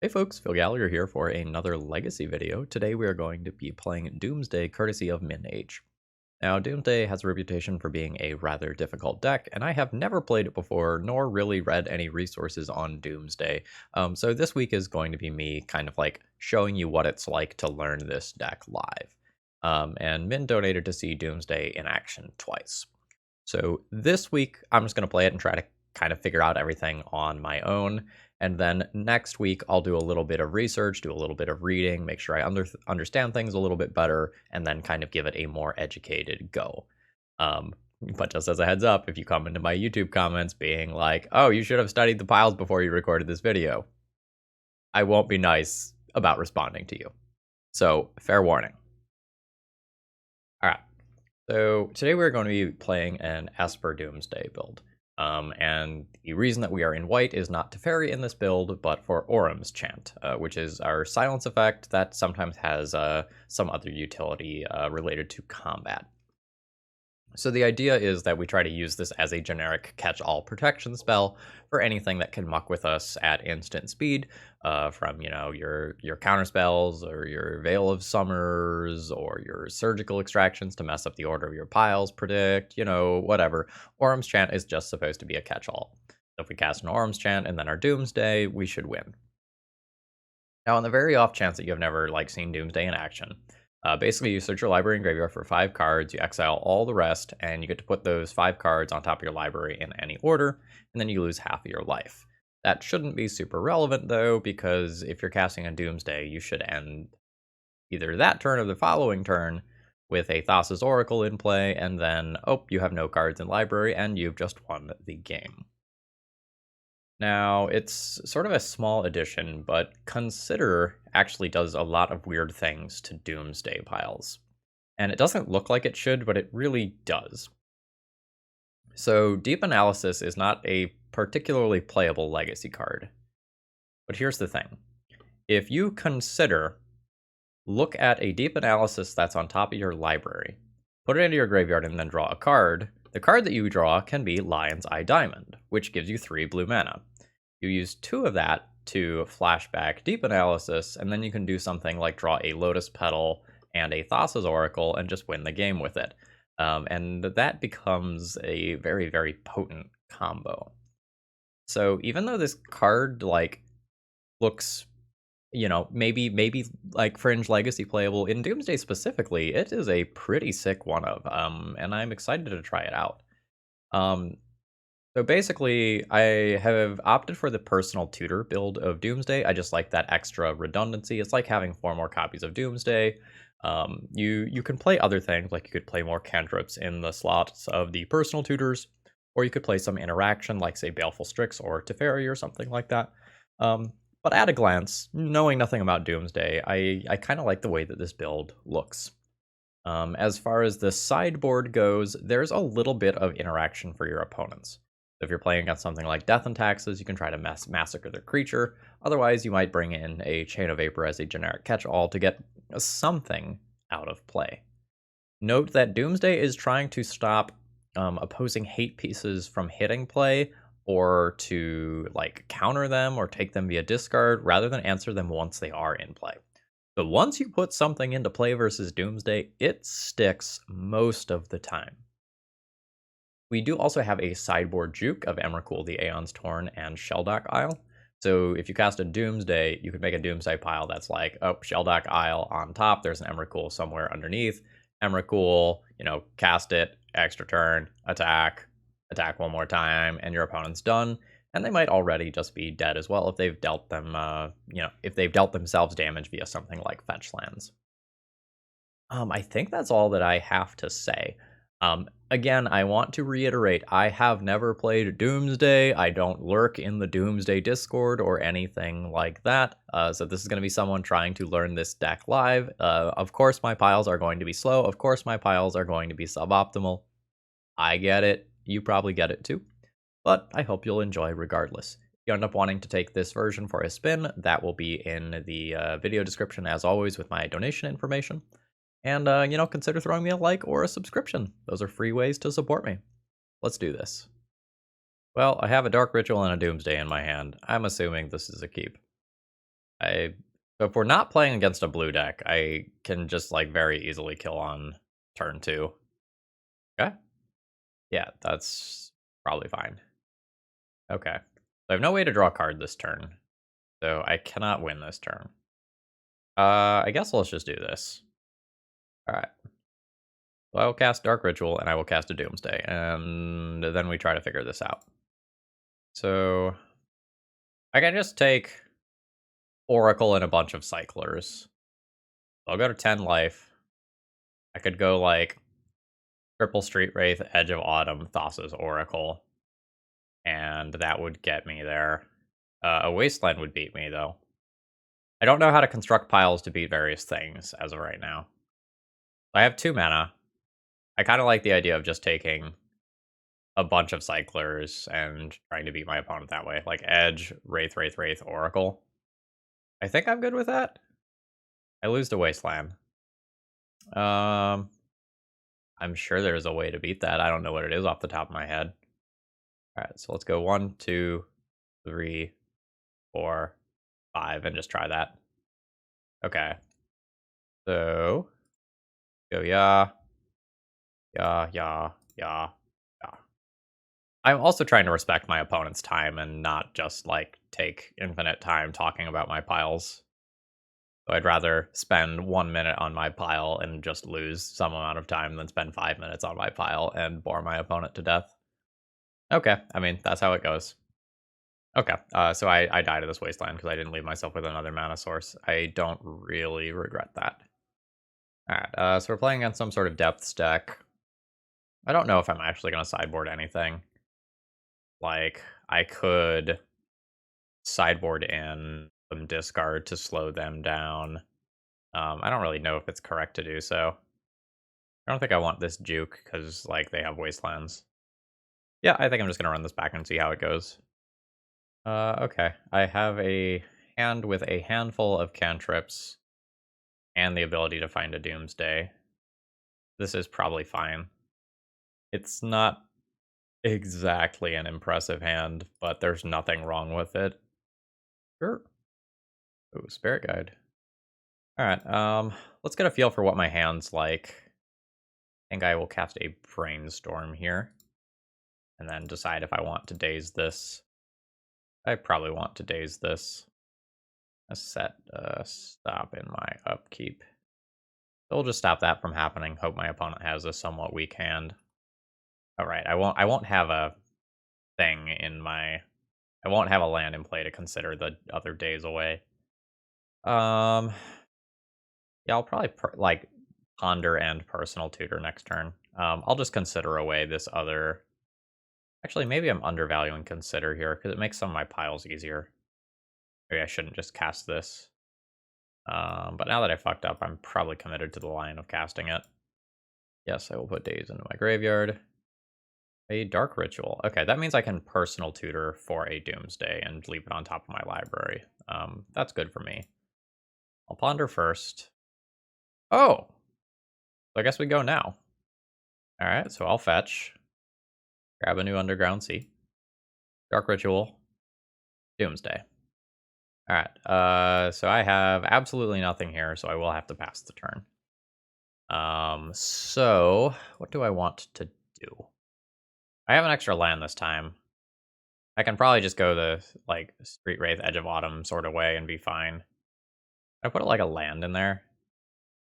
Hey folks, Phil Gallagher here for another Legacy video. Today we are going to be playing Doomsday courtesy of Min-Age. Now, Doomsday has a reputation for being a rather difficult deck, and I have never played it before, nor really read any resources on Doomsday. So this week is going to be me kind of like showing you what it's like to learn this deck live. And Min donated to see Doomsday in action twice. So this week, I'm just going to play it and try to kind of figure out everything on my own. And then next week, I'll do a little bit of research, do a little bit of reading, make sure I understand things a little bit better, and then kind of give it a more educated go. But just as a heads up, if you come into my YouTube comments being like, oh, you should have studied the piles before you recorded this video, I won't be nice about responding to you. So, fair warning. All right. So today we're going to be playing an Esper Doomsday build. And the reason that we are in white is not Teferi in this build, but for Orum's Chant, which is our silence effect that sometimes has some other utility related to combat. So the idea is that we try to use this as a generic catch-all protection spell for anything that can muck with us at instant speed, from your counter spells or your Veil of Summers or your surgical extractions to mess up the order of your piles, predict, whatever. Orum's Chant is just supposed to be a catch-all. So if we cast an Orum's Chant and then our Doomsday, we should win. Now, on the very off chance that you have never seen Doomsday in action, basically, you search your library and graveyard for 5 cards, you exile all the rest, and you get to put those 5 cards on top of your library in any order, and then you lose half of your life. That shouldn't be super relevant, though, because if you're casting a Doomsday, you should end either that turn or the following turn with a Thassa's Oracle in play, and then, oh, you have no cards in library, and you've just won the game. Now, it's sort of a small addition, but Consider actually does a lot of weird things to Doomsday piles. And it doesn't look like it should, but it really does. So Deep Analysis is not a particularly playable legacy card. But here's the thing. If you consider, look at a Deep Analysis that's on top of your library, put it into your graveyard, and then draw a card, the card that you draw can be Lion's Eye Diamond, which gives you 3 blue mana. You use 2 of that to flashback Deep Analysis, and then you can do something like draw a Lotus Petal and a Thassa's Oracle and just win the game with it. And that becomes a very, very potent combo. So even though this card looks, maybe fringe legacy playable, in Doomsday specifically, it is a pretty sick one of, and I'm excited to try it out. So basically, I have opted for the personal tutor build of Doomsday. I just like that extra redundancy. It's like having 4 more copies of Doomsday. You can play other things, like you could play more cantrips in the slots of the personal tutors, or you could play some interaction, like say Baleful Strix or Teferi or something like that. But at a glance, knowing nothing about Doomsday, I kind of like the way that this build looks. As far as the sideboard goes, there's a little bit of interaction for your opponents. So if you're playing against something like Death and Taxes, you can try to massacre their creature. Otherwise, you might bring in a Chain of Vapor as a generic catch-all to get something out of play. Note that Doomsday is trying to stop opposing hate pieces from hitting play, or to counter them or take them via discard, rather than answer them once they are in play. But once you put something into play versus Doomsday, it sticks most of the time. We do also have a sideboard juke of Emrakul, the Aeon's Torn, and Shelldock Isle. So if you cast a Doomsday, you could make a Doomsday pile that's like, oh, Shelldock Isle on top, there's an Emrakul somewhere underneath. Emrakul, cast it, extra turn, attack one more time, and your opponent's done. And they might already just be dead as well if they've dealt them, if they've dealt themselves damage via something like fetch lands. I think that's all that I have to say. Again, I want to reiterate, I have never played Doomsday. I don't lurk in the Doomsday Discord or anything like that. So this is going to be someone trying to learn this deck live. Of course, my piles are going to be slow. Of course, my piles are going to be suboptimal. I get it. You probably get it too. But I hope you'll enjoy regardless. If you end up wanting to take this version for a spin, that will be in the video description as always with my donation information. And, consider throwing me a like or a subscription. Those are free ways to support me. Let's do this. Well, I have a Dark Ritual and a Doomsday in my hand. I'm assuming this is a keep. So if we're not playing against a blue deck, I can just, like, very easily kill on turn 2. Okay. Yeah, that's probably fine. Okay. So I have no way to draw a card this turn, so I cannot win this turn. I guess let's just do this. Alright. So I will cast Dark Ritual, and I will cast a Doomsday, and then we try to figure this out. So I can just take Oracle and a bunch of Cyclers. I'll go to 10 life. I could go, like, Triple Street Wraith, Edge of Autumn, Thassa's Oracle, and that would get me there. A Wasteland would beat me, though. I don't know how to construct piles to beat various things as of right now. I have 2 mana. I kind of like the idea of just taking a bunch of Cyclers and trying to beat my opponent that way. Like Edge, Wraith, Wraith, Wraith, Oracle. I think I'm good with that. I lose to Wasteland. I'm sure there's a way to beat that. I don't know what it is off the top of my head. Alright, so let's go 1, 2, 3, 4, 5, and just try that. Okay. So, go yeah. Yeah, yeah, yeah, yeah. I'm also trying to respect my opponent's time and not just, like, take infinite time talking about my piles. So I'd rather spend 1 minute on my pile and just lose some amount of time than spend 5 minutes on my pile and bore my opponent to death. Okay, I mean, that's how it goes. Okay, so I died to this Wasteland because I didn't leave myself with another mana source. I don't really regret that. Alright, so we're playing against some sort of depths deck. I don't know if I'm actually going to sideboard anything. Like, I could sideboard in some discard to slow them down. I don't really know if it's correct to do so. I don't think I want this juke, because, like, they have Wastelands. Yeah, I think I'm just going to run this back and see how it goes. Okay. I have a hand with a handful of cantrips and the ability to find a Doomsday. This is probably fine. It's not exactly an impressive hand, but there's nothing wrong with it. Sure. Ooh, Spirit Guide. Alright, let's get a feel for what my hand's like. I think I will cast a Brainstorm here. And then decide if I want to daze this. I probably want to daze this. A set stop in my upkeep. So we'll just stop that from happening. Hope my opponent has a somewhat weak hand. Alright, I won't have a thing in my... I won't have a land in play to consider the other days away. Yeah, I'll probably ponder and personal tutor next turn. I'll just consider away this other... Actually, maybe I'm undervaluing consider here because it makes some of my piles easier. Maybe I shouldn't just cast this. But now that I fucked up, I'm probably committed to the line of casting it. Yes, I will put days into my graveyard. A Dark Ritual. Okay, that means I can personal tutor for a Doomsday and leave it on top of my library. That's good for me. I'll ponder first. Oh! So I guess we go now. Alright, so I'll fetch. Grab a new Underground Sea. Dark Ritual. Doomsday. Alright, so I have absolutely nothing here, so I will have to pass the turn. So what do I want to do? I have an extra land this time. I can probably just go the, like, Street Wraith, Edge of Autumn sort of way and be fine. I put, like, a land in there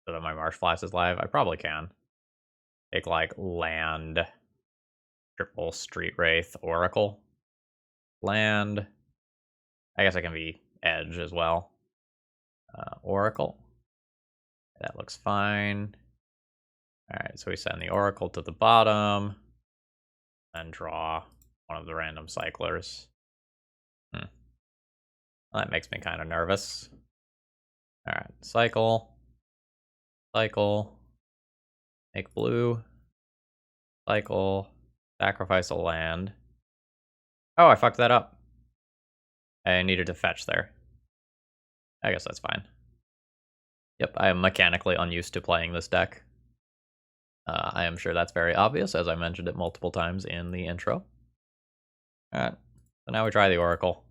so that my Marsh Flask is live. I probably can. Take, like, land, triple Street Wraith, Oracle. Land. I guess I can be Edge as well. Oracle. That looks fine. Alright, so we send the Oracle to the bottom. And draw one of the random cyclers. Well, that makes me kind of nervous. Alright, cycle. Cycle. Make blue. Cycle. Sacrifice a land. Oh, I fucked that up. I needed to fetch there. I guess that's fine. Yep, I am mechanically unused to playing this deck. I am sure that's very obvious, as I mentioned it multiple times in the intro. Alright, so now we try the Oracle.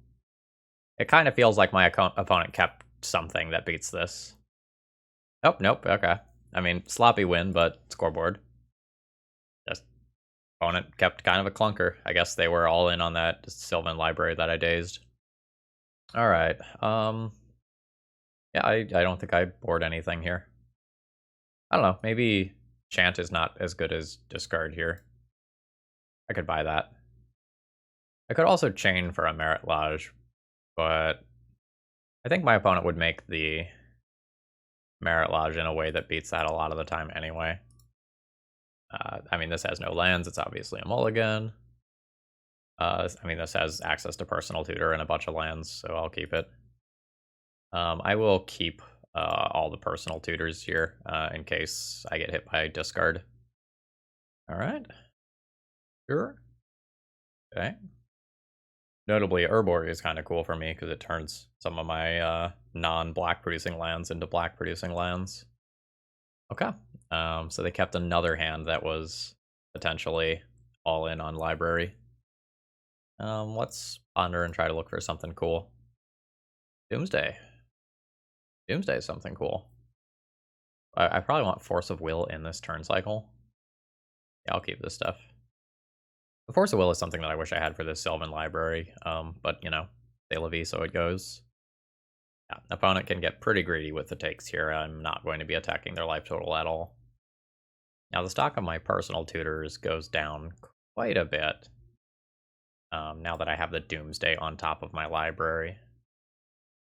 It kind of feels like my opponent kept something that beats this. Oh, nope, okay. I mean, sloppy win, but scoreboard. Just opponent kept kind of a clunker. I guess they were all in on that Sylvan library that I dazed. Alright, yeah, I don't think I board anything here. I don't know, maybe Chant is not as good as Discard here. I could buy that. I could also chain for a Merit Lodge, but I think my opponent would make the Merit Lodge in a way that beats that a lot of the time anyway. I mean, this has no lands, it's obviously a mulligan. I mean, this has access to Personal Tutor and a bunch of lands, so I'll keep it. I will keep all the Personal Tutors here in case I get hit by Discard. Alright. Sure. Okay. Notably, Urborg is kind of cool for me because it turns some of my non-black producing lands into black producing lands. Okay. So they kept another hand that was potentially all in on library. Let's ponder and try to look for something cool. Doomsday. Doomsday is something cool. I probably want Force of Will in this turn cycle. Yeah, I'll keep this stuff. The Force of Will is something that I wish I had for this Sylvan library, but, you know, c'est la vie, so it goes. Yeah, opponent can get pretty greedy with the takes here. I'm not going to be attacking their life total at all. Now, the stock of my Personal Tutors goes down quite a bit now that I have the Doomsday on top of my library.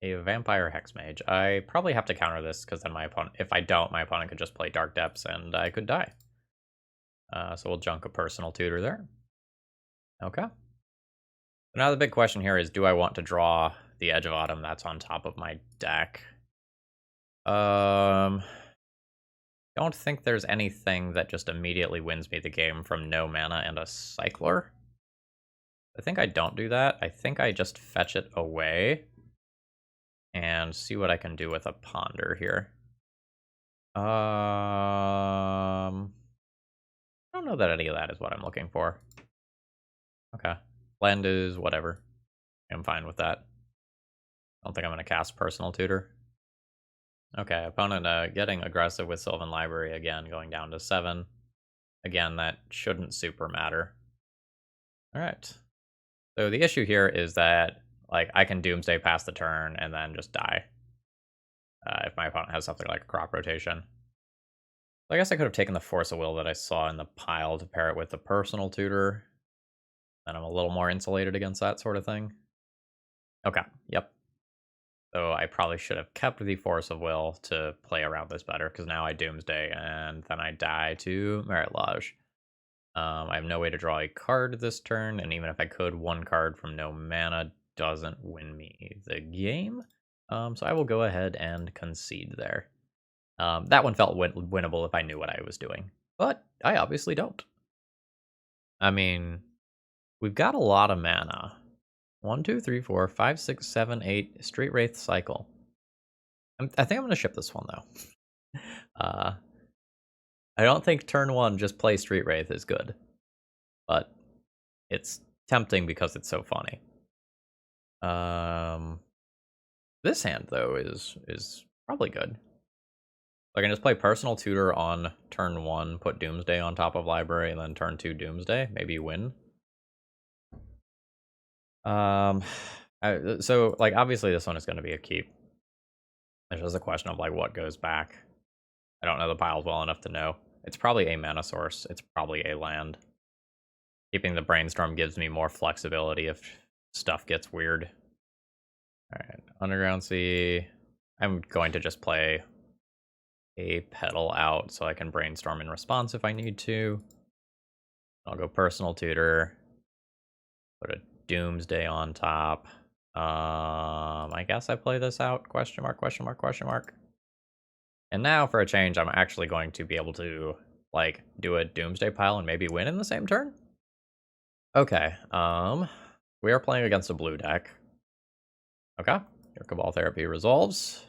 A Vampire Hexmage. I probably have to counter this, because then my opponent, if I don't, my opponent could just play Dark Depths and I could die. So we'll junk a Personal Tutor there. Okay. Now the big question here is, do I want to draw the Edge of Autumn that's on top of my deck? Don't think there's anything that just immediately wins me the game from no mana and a Cycler. I think I don't do that. I think I just fetch it away and see what I can do with a Ponder here. I don't know that any of that is what I'm looking for. Okay. Land is whatever. I'm fine with that. I don't think I'm going to cast Personal Tutor. Okay, opponent getting aggressive with Sylvan Library again, going down to 7. Again, that shouldn't super matter. Alright. So the issue here is that, like, I can Doomsday past the turn and then just die. If my opponent has something like a Crop Rotation. I guess I could have taken the Force of Will that I saw in the pile to pair it with the Personal Tutor. Then I'm a little more insulated against that sort of thing. Okay, yep. So I probably should have kept the Force of Will to play around this better, because now I Doomsday, and then I die to Merit Lodge. I have no way to draw a card this turn, and even if I could, one card from no mana doesn't win me the game. So I will go ahead and concede there. That one felt winnable if I knew what I was doing, but I obviously don't. I mean, we've got a lot of mana. 1, 2, 3, 4, 5, 6, 7, 8. Street Wraith cycle. I think I'm going to ship this one, though. I don't think turn 1 just play Street Wraith is good. But it's tempting because it's so funny. This hand, though, is probably good. I can just play Personal Tutor on turn 1, put Doomsday on top of Library, and then turn 2 Doomsday. Maybe win. So, like, obviously this one is going to be a keep. It's just a question of, like, what goes back. I don't know the piles well enough to know. It's probably a mana source. It's probably a land. Keeping the Brainstorm gives me more flexibility if stuff gets weird. Alright, Underground Sea. I'm going to just play a Petal out so I can Brainstorm in response if I need to. I'll go Personal Tutor. Put a Doomsday on top. I guess I play this out? Question mark, question mark, question mark. And now, for a change, I'm actually going to be able to, like, do a Doomsday pile and maybe win in the same turn? Okay, we are playing against a blue deck. Okay, your Cabal Therapy resolves.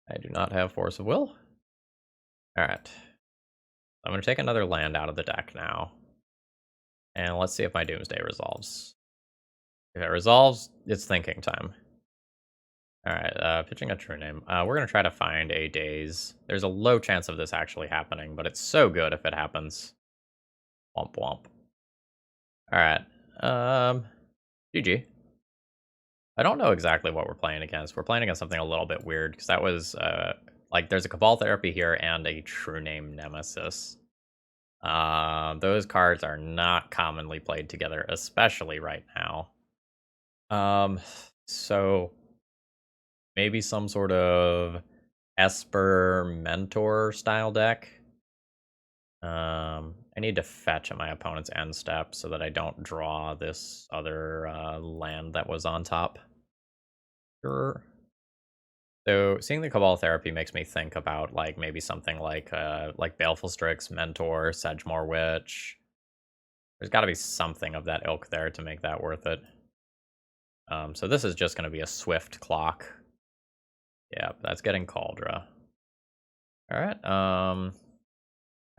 I do not have Force of Will. Alright. I'm going to take another land out of the deck now. And let's see if my Doomsday resolves. If it resolves, it's thinking time. Alright, pitching a true name. We're gonna try to find a daze. There's a low chance of this actually happening, but it's so good if it happens. Womp womp. Alright. GG. I don't know exactly what we're playing against. We're playing against something a little bit weird, because that was, like, there's a Cabal Therapy here and a True Name Nemesis. Those cards are not commonly played together, especially right now. So maybe some sort of Esper Mentor style deck. I need to fetch at my opponent's end step so that I don't draw this other land that was on top. Sure. So seeing the Cabal Therapy makes me think about like maybe something like Baleful Strix, Mentor, Sedgemoor Witch. There's got to be something of that ilk there to make that worth it. So this is just going to be a swift clock. Yeah, that's getting Cauldra. All right.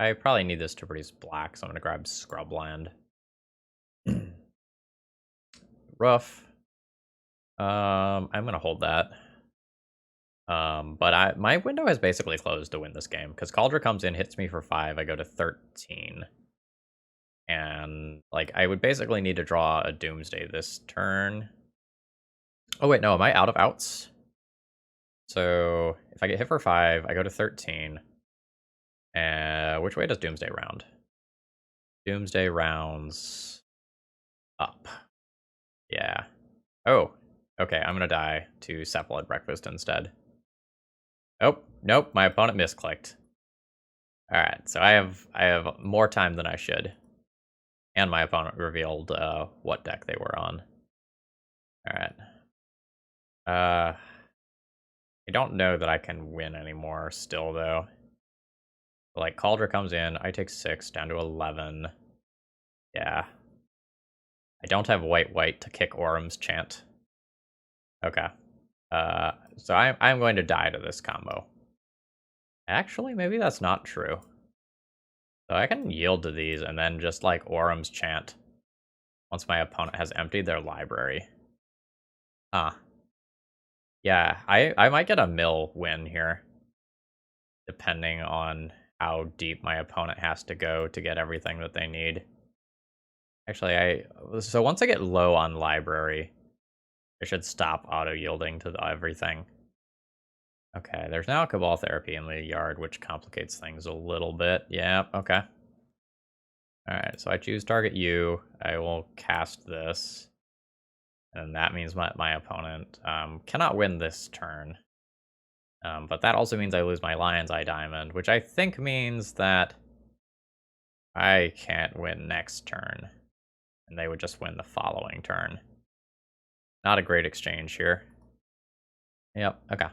I probably need this to produce black, so I'm going to grab Scrubland. Rough. I'm going to hold that. But my window is basically closed to win this game because Cauldra comes in, hits me for 5. I go to 13. And like I would basically need to draw a Doomsday this turn. Oh wait, no, am I out of outs? So if I get hit for 5, I go to 13. Which way does Doomsday round? Doomsday rounds up. Yeah. Oh, okay, I'm gonna die to Cephalid Breakfast instead. Oh, nope, my opponent misclicked. Alright, so I have more time than I should. And my opponent revealed what deck they were on. Alright. I don't know that I can win anymore still, though. Like, Cauldra comes in, I take 6, down to 11. Yeah. I don't have white to kick Orum's Chant. Okay. So I'm going to die to this combo. Actually, maybe that's not true. So I can yield to these and then just, like, Orum's Chant once my opponent has emptied their library. Huh. Yeah, I might get a mill win here, depending on how deep my opponent has to go to get everything that they need. Actually, so once I get low on library, I should stop auto-yielding to everything. Okay, there's now a Cabal Therapy in the yard, which complicates things a little bit. Yeah, okay. Alright, so I choose target you. I will cast this. And that means my opponent cannot win this turn. But that also means I lose my Lion's Eye Diamond, which I think means that I can't win next turn. And they would just win the following turn. Not a great exchange here. Yep, okay.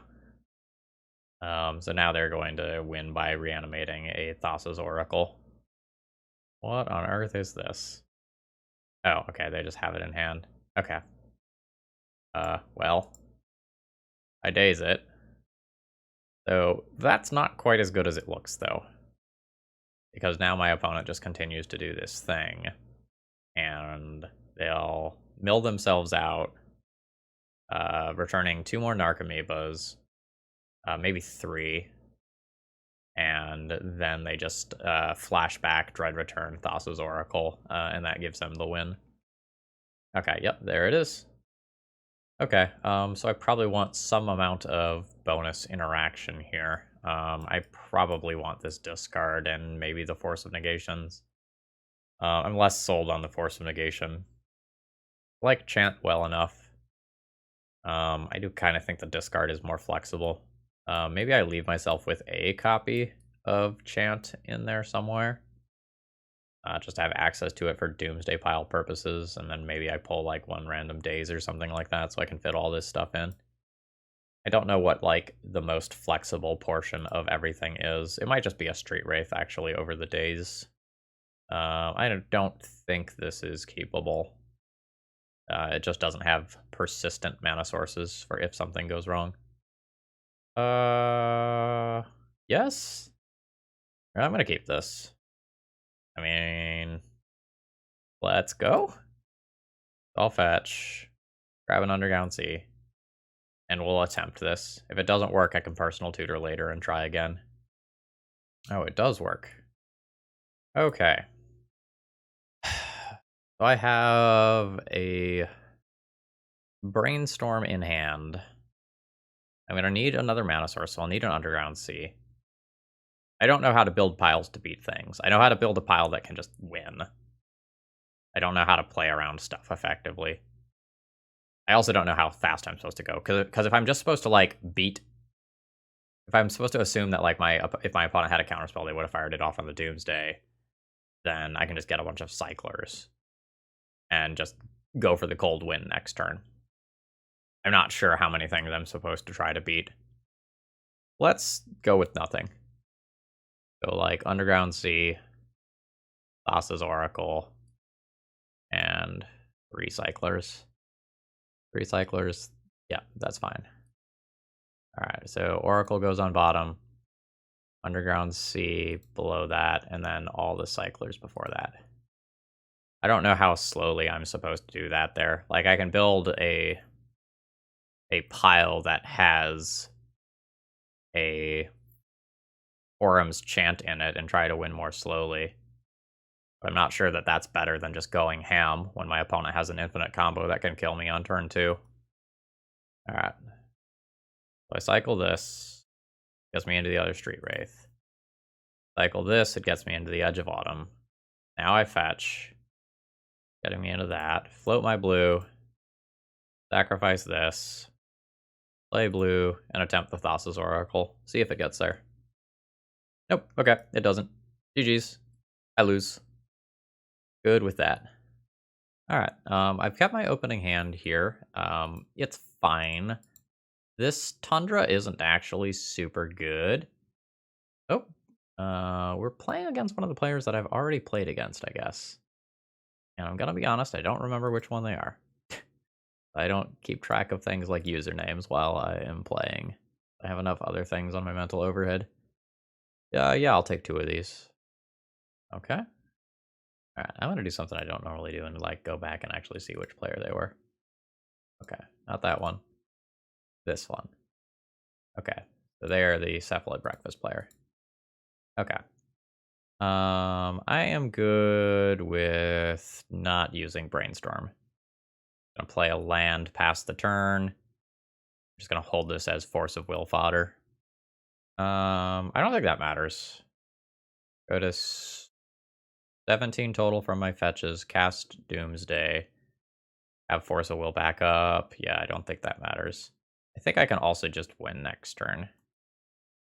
So now they're going to win by reanimating a Thassa's Oracle. What on earth is this? Oh, okay, they just have it in hand. Okay. Well. I daze it. So that's not quite as good as it looks, though. Because now my opponent just continues to do this thing. And they'll mill themselves out, returning 2 more Narcomoebas, maybe 3. And then they just flashback, Dread Return, Thassa's Oracle, and that gives them the win. Okay, yep, there it is. Okay, so I probably want some amount of bonus interaction here. I probably want this discard and maybe the Force of Negations. I'm less sold on the Force of Negation. I like Chant well enough. I do kind of think the discard is more flexible. Maybe I leave myself with a copy of Chant in there somewhere. Just to have access to it for Doomsday Pile purposes, and then maybe I pull like 1 random daze or something like that so I can fit all this stuff in. I don't know what like the most flexible portion of everything is. It might just be a Street Wraith actually over the days. I don't think this is capable. It just doesn't have persistent mana sources for if something goes wrong. Yes? I'm gonna keep this. I mean, let's go. I'll fetch. Grab an Underground Sea. And we'll attempt this. If it doesn't work, I can personal tutor later and try again. Oh, it does work. Okay. So I have a brainstorm in hand. I'm going to need another mana source, so I'll need an underground sea. I don't know how to build piles to beat things. I know how to build a pile that can just win. I don't know how to play around stuff effectively. I also don't know how fast I'm supposed to go, because if I'm just supposed to, like, beat... If I'm supposed to assume that, like, if my opponent had a counterspell, they would have fired it off on the Doomsday, then I can just get a bunch of cyclers and just go for the cold win next turn. I'm not sure how many things I'm supposed to try to beat. Let's go with nothing. So, like, Underground Sea, Thassa's Oracle, and Recyclers. Recyclers, yeah, that's fine. Alright, so Oracle goes on bottom, Underground Sea below that, and then all the Cyclers before that. I don't know how slowly I'm supposed to do that there. Like, I can build a pile that has a Orum's Chant in it and try to win more slowly. But I'm not sure that that's better than just going ham when my opponent has an infinite combo that can kill me on turn 2. Alright. So I cycle this. Gets me into the other Street Wraith. Cycle this, it gets me into the Edge of Autumn. Now I fetch. Getting me into that. Float my blue. Sacrifice this. Play blue, and attempt the Thassa's Oracle. See if it gets there. Nope, okay, it doesn't. GG's. I lose. Good with that. Alright, I've kept my opening hand here. It's fine. This Tundra isn't actually super good. Oh, we're playing against one of the players that I've already played against, I guess. And I'm gonna be honest, I don't remember which one they are. I don't keep track of things like usernames while I am playing. I have enough other things on my mental overhead. Yeah, I'll take 2 of these. Okay. Alright, I'm gonna do something I don't normally do and, like, go back and actually see which player they were. Okay, not that one. This one. Okay, so they are the Cephalid Breakfast player. Okay. I am good with not using Brainstorm. Gonna play a land past the turn. Just gonna hold this as Force of Will fodder. I don't think that matters. Go to 17 total from my fetches. Cast Doomsday. Have Force of Will back up. Yeah, I don't think that matters. I think I can also just win next turn.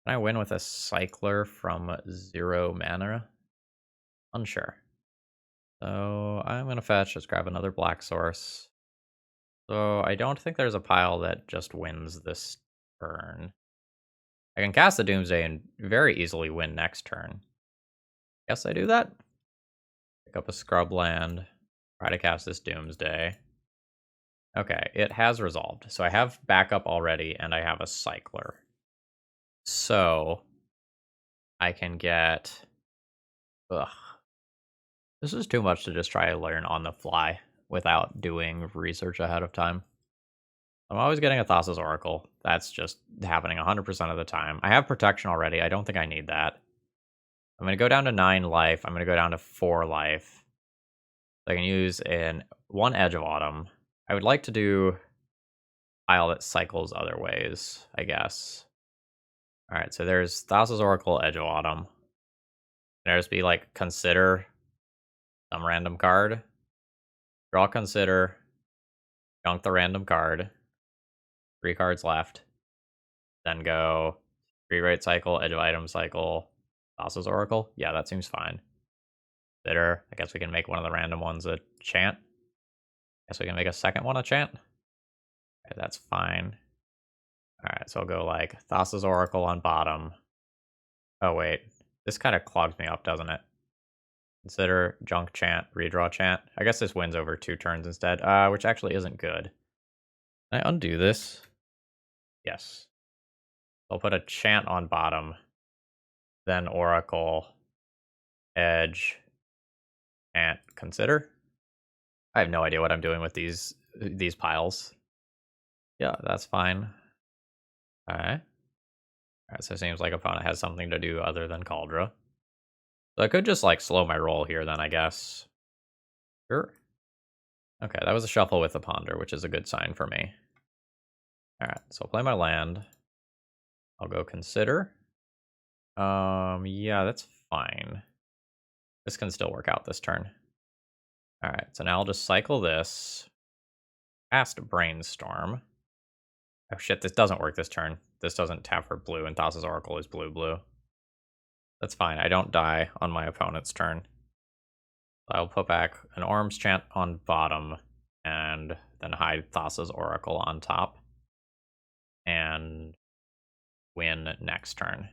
Can I win with a Cycler from 0 mana? Unsure. So I'm gonna fetch, just grab another black source. So I don't think there's a pile that just wins this turn. I can cast the Doomsday and very easily win next turn. Guess I do that. Pick up a scrub land. Try to cast this Doomsday. Okay, it has resolved. So I have backup already, and I have a Cycler. So I can get... Ugh. This is too much to just try to learn on the fly without doing research ahead of time. I'm always getting a Thassa's Oracle. That's just happening 100% of the time. I have protection already. I don't think I need that. I'm going to go down to 9 life. I'm going to go down to 4 life. I can use one Edge of Autumn. I would like to do a pile that cycles other ways, I guess. Alright, so there's Thassa's Oracle, Edge of Autumn. There's be like consider some random card. Draw consider. Junk the random card. 3 cards left. Then go rewrite cycle, Edge of Item cycle, Thassa's Oracle. Yeah, that seems fine. Bitter. I guess we can make one of the random ones a chant. Guess we can make a second one a chant. Okay, that's fine. Alright, so I'll go like Thassa's Oracle on bottom. Oh wait. This kind of clogs me up, doesn't it? Consider junk chant, redraw chant. I guess this wins over 2 turns instead, which actually isn't good. Can I undo this? Yes. I'll put a chant on bottom. Then Oracle. Edge. Chant. Consider? I have no idea what I'm doing with these piles. Yeah, that's fine. Okay. Alright, so it seems like opponent has something to do other than Cauldra. So I could just, like, slow my roll here then, I guess. Sure. Okay, that was a shuffle with a ponder, which is a good sign for me. Alright, so I'll play my land. I'll go consider. Yeah, that's fine. This can still work out this turn. Alright, so now I'll just cycle this. Cast Brainstorm. Oh shit, this doesn't work this turn. This doesn't tap for blue, and Thassa's Oracle is blue-blue. That's fine, I don't die on my opponent's turn. I'll put back an Orm's Chant on bottom, and then hide Thassa's Oracle on top. And win next turn.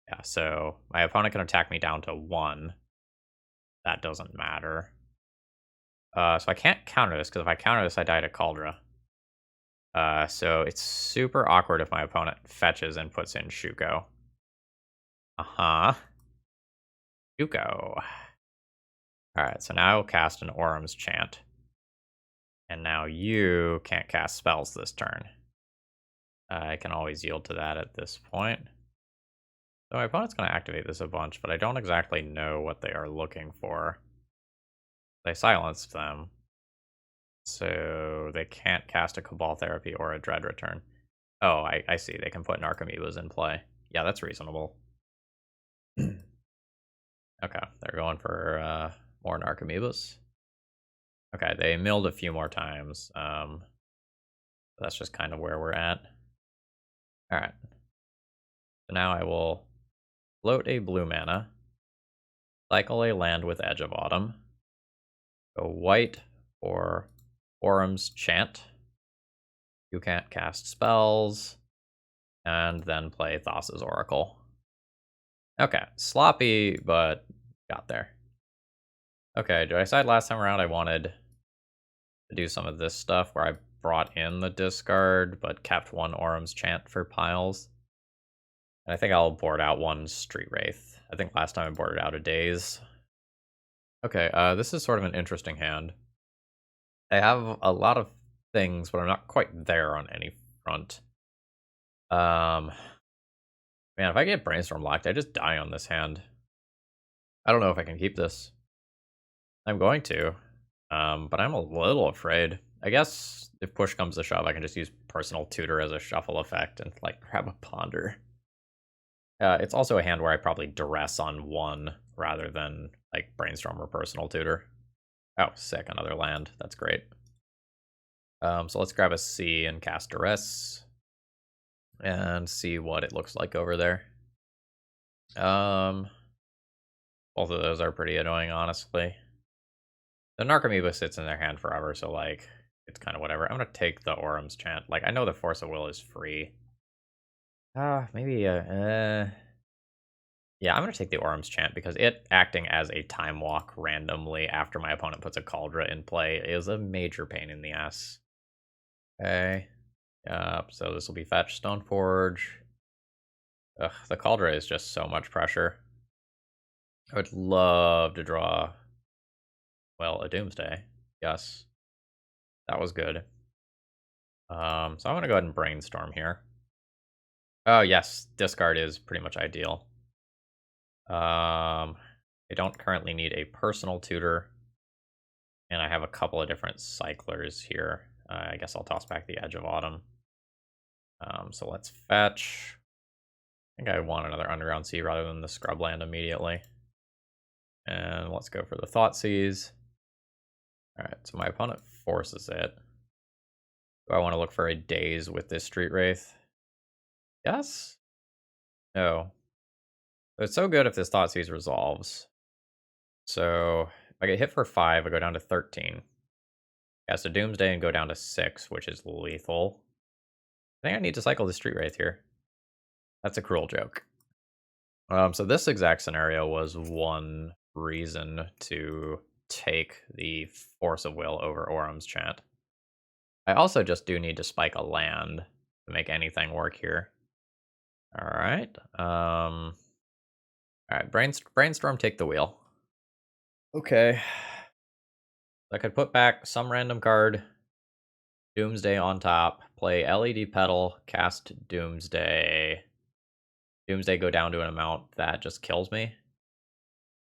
Yeah, so my opponent can attack me down to 1. That doesn't matter. So I can't counter this, because if I counter this, I die to Cauldra. So it's super awkward if my opponent fetches and puts in Shuko. Uh-huh. Shuko. Alright, so now I'll cast an Orm's Chant. And now you can't cast spells this turn. I can always yield to that at this point. So my opponent's going to activate this a bunch, but I don't exactly know what they are looking for. They silenced them. So they can't cast a Cabal Therapy or a Dread Return. Oh, I see. They can put Narcomoebas in play. Yeah, that's reasonable. Okay, they're going for more Narcomoebas. Okay, they milled a few more times. That's just kind of where we're at. Alright. So now I will float a blue mana, cycle a land with Edge of Autumn, go white for Orm's Chant. You can't cast spells, and then play Thassa's Oracle. Okay, sloppy, but got there. Okay, did I decide last time around I wanted to do some of this stuff where I brought in the discard, but kept one Orm's Chant for piles? And I think I'll board out one Street Wraith. I think last time I boarded out a Daze. Okay, this is sort of an interesting hand. I have a lot of things, but I'm not quite there on any front. Man, if I get Brainstorm locked, I just die on this hand. I don't know if I can keep this. I'm going to, but I'm a little afraid. I guess if push comes to shove, I can just use Personal Tutor as a shuffle effect and, like, grab a Ponder. It's also a hand where I probably duress on one rather than, like, Brainstorm or Personal Tutor. Oh, sick, another land. That's great. So let's grab a C and cast Duress. And see what it looks like over there. Both of those are pretty annoying, honestly. The Narcomoeba sits in their hand forever, so, like, it's kind of whatever. I'm gonna take the Orm's Chant. Like, I know the Force of Will is free. Maybe, yeah, I'm gonna take the Orm's Chant, because it acting as a Time Walk randomly after my opponent puts a Cauldra in play is a major pain in the ass. Okay. So this will be Fetch Stoneforge. Ugh, the Cauldra is just so much pressure. I would love to draw, well, a Doomsday. Yes. That was good. So I'm going to go ahead and Brainstorm here. Oh, yes. Discard is pretty much ideal. I don't currently need a Personal Tutor. And I have a couple of different cyclers here. I guess I'll toss back the Edge of Autumn. So let's fetch. I think I want another Underground Sea rather than the Scrubland immediately. And let's go for the Thoughtseize. Alright, so my opponent forces it. Do I want to look for a Daze with this Street Wraith? Yes? No. But it's so good if this Thoughtseize resolves. So if I get hit for 5, I go down to 13. Cast a Doomsday and go down to 6, which is lethal. I think I need to cycle the Street Wraith here. That's a cruel joke. So this exact scenario was one reason to take the Force of Will over Orm's Chant. I also just do need to spike a land to make anything work here. Alright. Alright, Brainstorm, take the wheel. Okay. I could put back some random card. Doomsday on top, play LED Petal, cast Doomsday. Doomsday go down to an amount that just kills me.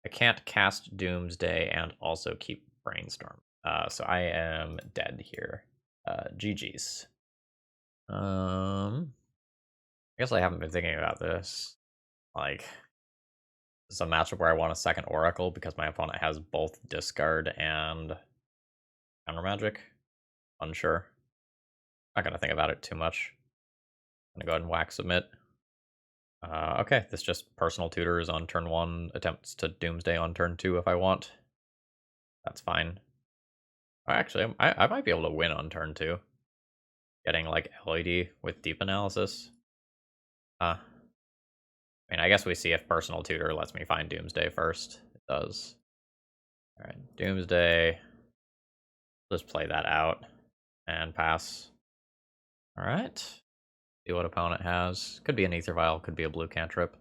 I can't cast Doomsday and also keep Brainstorm. So I am dead here. GG's. I guess I haven't been thinking about this. Like, this is a matchup where I want a second Oracle because my opponent has both Discard and Counter Magic. Unsure. Not gonna think about it too much. I'm gonna go ahead and whack submit. Okay, this just personal tutors on turn 1, attempts to Doomsday on turn 2 if I want. That's fine. Actually, I might be able to win on turn 2. Getting, like, LED with deep analysis. I mean, I guess we see if personal tutor lets me find Doomsday first. It does. Alright, Doomsday. Let's play that out and pass. Alright. See what opponent has. Could be an Ether Vial, could be a blue cantrip.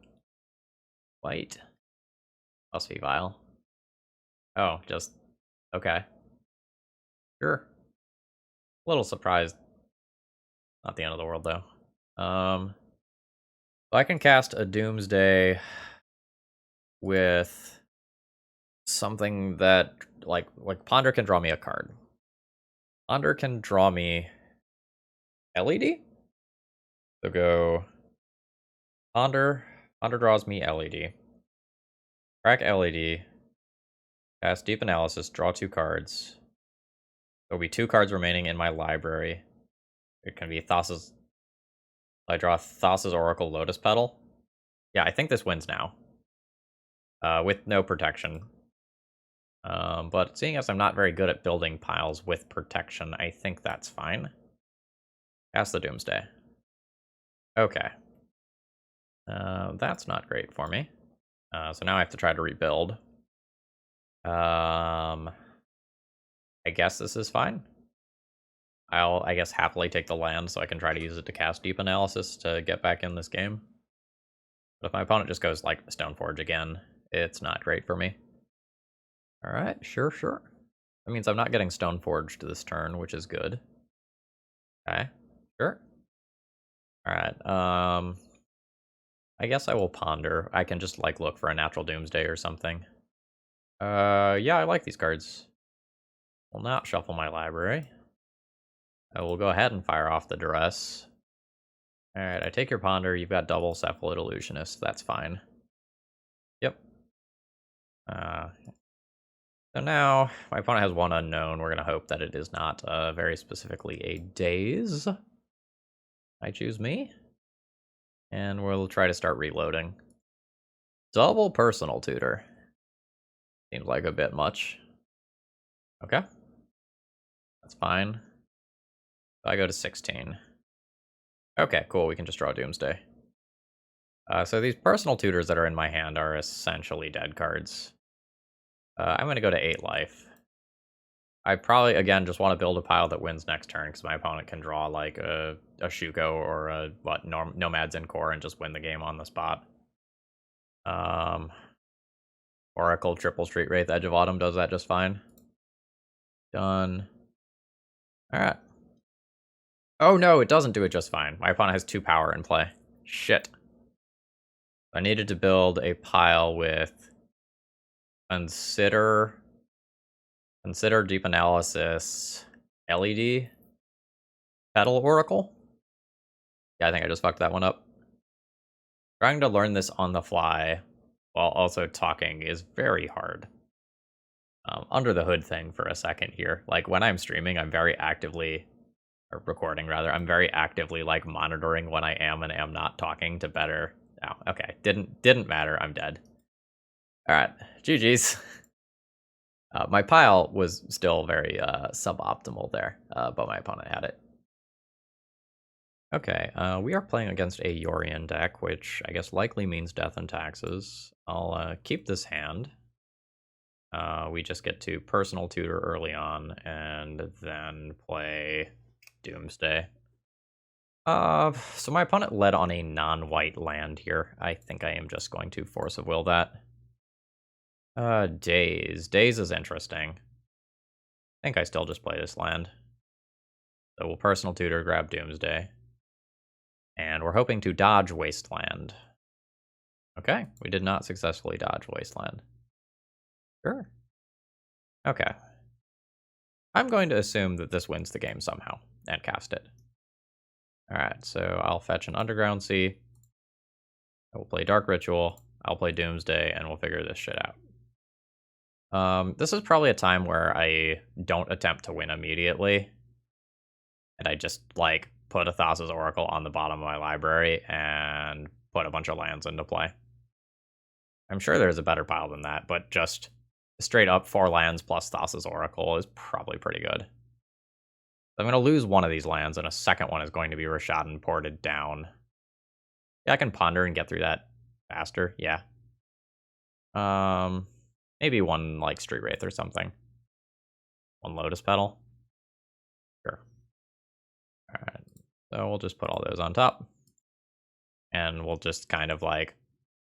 White. Plus V Vial. Oh, just... okay. Sure. A little surprised. Not the end of the world, though. So I can cast a Doomsday with something that, like Ponder can draw me a card. Ponder can draw me LED? So go Ponder. Ponder draws me LED. Crack LED. Cast Deep Analysis, draw 2 cards. There'll be 2 cards remaining in my library. It can be Thassa's... I draw Thassa's Oracle Lotus Petal. Yeah, I think this wins now. With no protection. But seeing as I'm not very good at building piles with protection, I think that's fine. Cast the Doomsday. Okay. That's not great for me. So now I have to try to rebuild. I guess this is fine. I'll, I guess, happily take the land so I can try to use it to cast Deep Analysis to get back in this game. But if my opponent just goes, like, Stoneforge again, it's not great for me. Alright, sure. That means I'm not getting Stoneforged this turn, which is good. Okay, sure. Alright, I guess I will Ponder. I can just, like, look for a natural Doomsday or something. Yeah, I like these cards. Will not shuffle my library. I will go ahead and fire off the Duress. Alright, I take your Ponder. You've got double Cephalid Illusionist. That's fine. Yep. So now, my opponent has 1 unknown. We're going to hope that it is not very specifically a Daze. I choose me. And we'll try to start reloading. Double Personal Tutor. Seems like a bit much. Okay. That's fine. I go to 16. Okay, cool. We can just draw Doomsday. So these personal tutors that are in my hand are essentially dead cards. I'm going to go to 8 life. I probably, again, just want to build a pile that wins next turn, because my opponent can draw, like, a Shuko or a, Nomads in Core and just win the game on the spot. Oracle, Triple Street Wraith, Edge of Autumn does that just fine. Done. Alright. Oh no, it doesn't do it just fine. My opponent has 2 power in play. Shit. I needed to build a pile with Consider Deep Analysis, LED, Petal Oracle. Yeah, I think I just fucked that one up. Trying to learn this on the fly while also talking is very hard. Under the hood thing for a second here. Like, when I'm streaming, I'm very actively, or recording rather, I'm very actively, like, monitoring when I am and am not talking to better... Oh, okay. Didn't matter. I'm dead. Alright. GG's. My pile was still very suboptimal there, but my opponent had it. Okay, we are playing against a Yorion deck, which I guess likely means Death and Taxes. I'll keep this hand. We just get to Personal Tutor early on, and then play Doomsday. So my opponent led on a non-white land here. I think I am just going to Force of Will that. Daze. Daze is interesting. I think I still just play this land. So we'll personal tutor, grab Doomsday. And we're hoping to dodge Wasteland. Okay, we did not successfully dodge Wasteland. Sure. Okay. I'm going to assume that this wins the game somehow, and cast it. Alright, so I'll fetch an Underground Sea. I will play Dark Ritual, I'll play Doomsday, and we'll figure this shit out. This is probably a time where I don't attempt to win immediately. And I just, like, put a Thassa's Oracle on the bottom of my library and put a bunch of lands into play. I'm sure there's a better pile than that, but just straight up 4 lands plus Thassa's Oracle is probably pretty good. I'm going to lose one of these lands, and a second one is going to be Rishadan ported down. Yeah, I can ponder and get through that faster, yeah. Maybe one, like, Street Wraith or something. One Lotus Petal. Sure. Alright, so we'll just put all those on top. And we'll just kind of, like,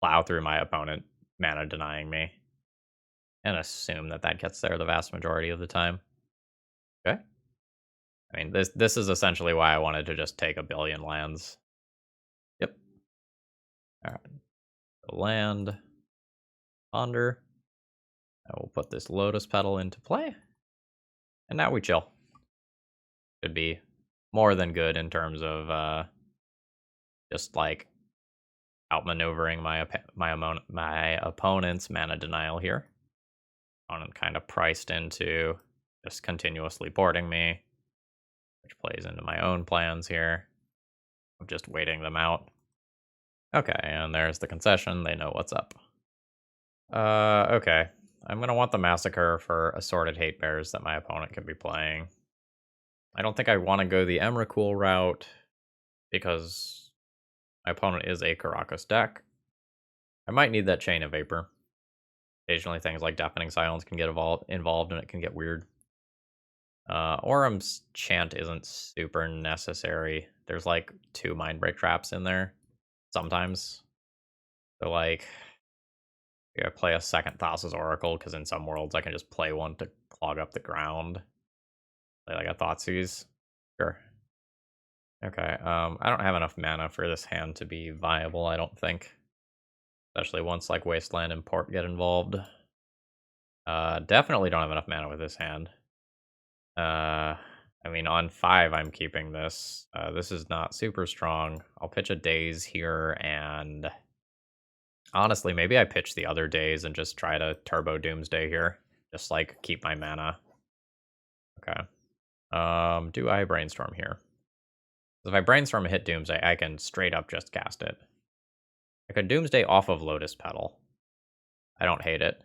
plow through my opponent mana denying me. And assume that that gets there the vast majority of the time. Okay. I mean, this is essentially why I wanted to just take a billion lands. Yep. Alright. Land. Ponder. I will put this Lotus Petal into play. And now we chill. Should be more than good in terms of just like outmaneuvering my opponent's mana denial here. Opponent kind of priced into just continuously porting me, which plays into my own plans here of just waiting them out. Okay, and there's the concession. They know what's up. Okay. I'm going to want the Massacre for assorted hate bears that my opponent could be playing. I don't think I want to go the Emrakul route because my opponent is a Karakas deck. I might need that Chain of Vapor. Occasionally things like Deafening Silence can get involved and it can get weird. Orum's Chant isn't super necessary. There's like 2 Mindbreak traps in there sometimes. So like, I play a second Thassa's Oracle because in some worlds I can just play one to clog up the ground. Play like a Thoughtseize. Sure. Okay, I don't have enough mana for this hand to be viable, I don't think. Especially once like Wasteland and Port get involved. Definitely don't have enough mana with this hand. I mean, on 5 I'm keeping this. This is not super strong. I'll pitch a Daze here, and honestly, maybe I pitch the other Daze and just try to Turbo Doomsday here. Just like keep my mana. Okay. Do I Brainstorm here? If I Brainstorm and hit Doomsday, I can straight up just cast it. I could Doomsday off of Lotus Petal. I don't hate it.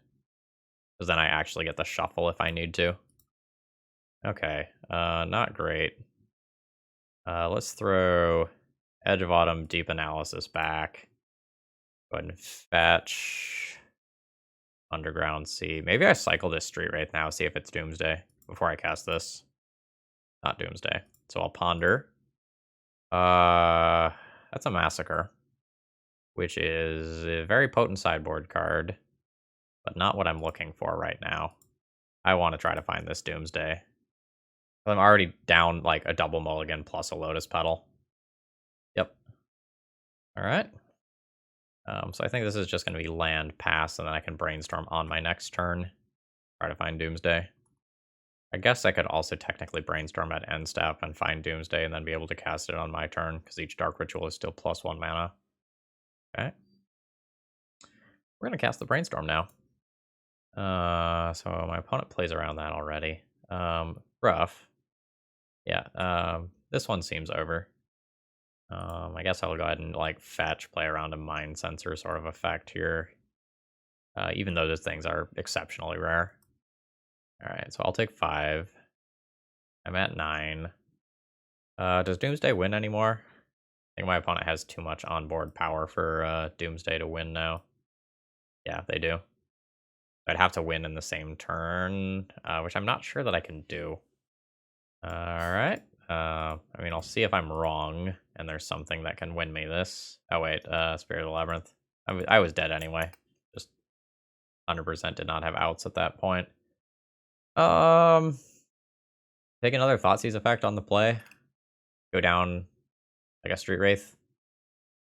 Because then I actually get the shuffle if I need to. Okay, not great. Let's throw Edge of Autumn, Deep Analysis back. Go ahead and fetch Underground Sea. Maybe I cycle this Street Wraith now, see if it's Doomsday before I cast this. Not Doomsday. So I'll Ponder. That's a Massacre, which is a very potent sideboard card, but not what I'm looking for right now. I want to try to find this Doomsday. I'm already down like a double mulligan plus a Lotus Petal. Yep. Alright. So I think this is just going to be land pass, and then I can Brainstorm on my next turn. Try to find Doomsday. I guess I could also technically Brainstorm at end step and find Doomsday and then be able to cast it on my turn, because each Dark Ritual is still +1 mana. Okay. We're going to cast the Brainstorm now. So my opponent plays around that already. Rough. Yeah, this one seems over. I guess I'll go ahead and like fetch, play around a Mind Sensor sort of effect here. Even though those things are exceptionally rare. Alright, so I'll take 5. I'm at 9. Does Doomsday win anymore? I think my opponent has too much onboard power for Doomsday to win now. Yeah, they do. I'd have to win in the same turn, which I'm not sure that I can do. Alright. I mean, I'll see if I'm wrong, and there's something that can win me this. Oh wait, Spirit of the Labyrinth. I was dead anyway. Just 100% did not have outs at that point. Take another Thoughtseize effect on the play. Go down like a Street Wraith.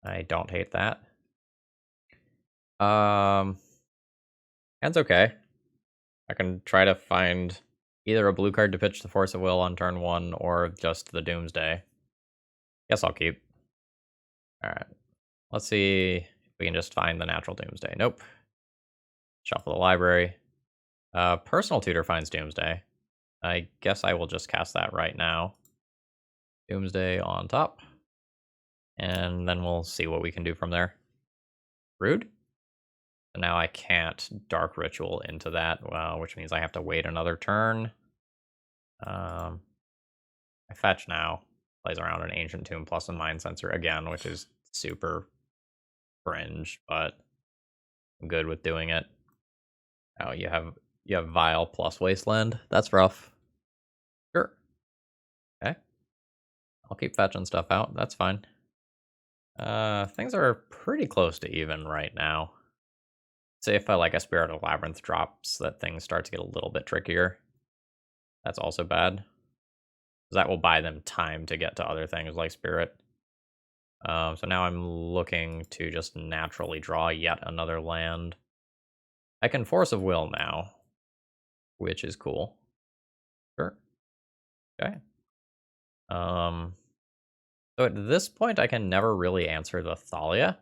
I don't hate that. Hand's okay. I can try to find either a blue card to pitch the Force of Will on turn 1 or just the Doomsday. Guess I'll keep. Alright. Let's see if we can just find the natural Doomsday. Nope. Shuffle the library. Personal Tutor finds Doomsday. I guess I will just cast that right now. Doomsday on top. And then we'll see what we can do from there. Rude? So now I can't Dark Ritual into that, which means I have to wait another turn. I fetch now. Plays around an Ancient Tomb plus a Mind Sensor again, which is super cringe, but I'm good with doing it. Oh, you have Vile plus Wasteland. That's rough. Sure. Okay. I'll keep fetching stuff out. That's fine. Things are pretty close to even right now. Say if like a Spirit of Labyrinth drops, that things start to get a little bit trickier. That's also bad. That will buy them time to get to other things like Spirit. So now I'm looking to just naturally draw yet another land. I can Force of Will now, which is cool. Sure. Okay. So at this point, I can never really answer the Thalia,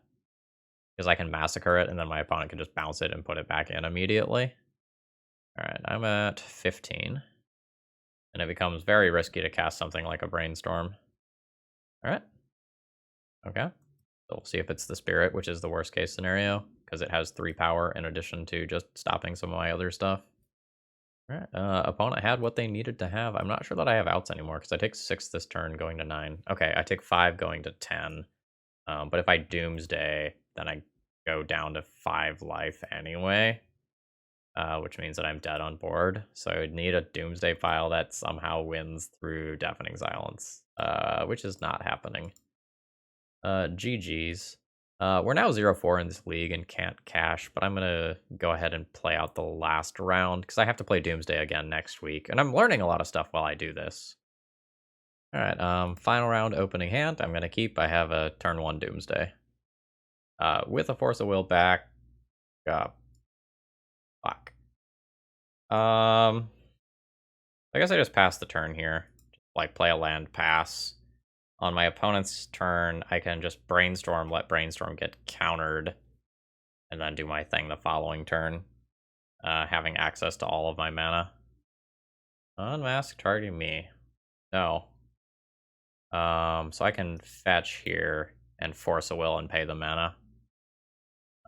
because I can Massacre it, and then my opponent can just bounce it and put it back in immediately. Alright, I'm at 15. And it becomes very risky to cast something like a Brainstorm. Alright. Okay. So we'll see if it's the Spirit, which is the worst case scenario, because it has 3 power in addition to just stopping some of my other stuff. Alright, opponent had what they needed to have. I'm not sure that I have outs anymore, because I take 6 this turn going to 9. Okay, I take 5 going to 10. But if I Doomsday, then I go down to 5 life anyway. Which means that I'm dead on board. So I would need a Doomsday file that somehow wins through Deafening Silence, which is not happening. GG's. We're now 0-4 in this league and can't cash, but I'm going to go ahead and play out the last round, because I have to play Doomsday again next week, and I'm learning a lot of stuff while I do this. Alright, final round opening hand. I'm going to keep. I have a turn 1 Doomsday. With a Force of Will back. Fuck. I guess I just pass the turn here. Like, play a land, pass. On my opponent's turn, I can just Brainstorm, let Brainstorm get countered, and then do my thing the following turn, having access to all of my mana. Unmask targeting me. No. So I can fetch here and Force a Will and pay the mana.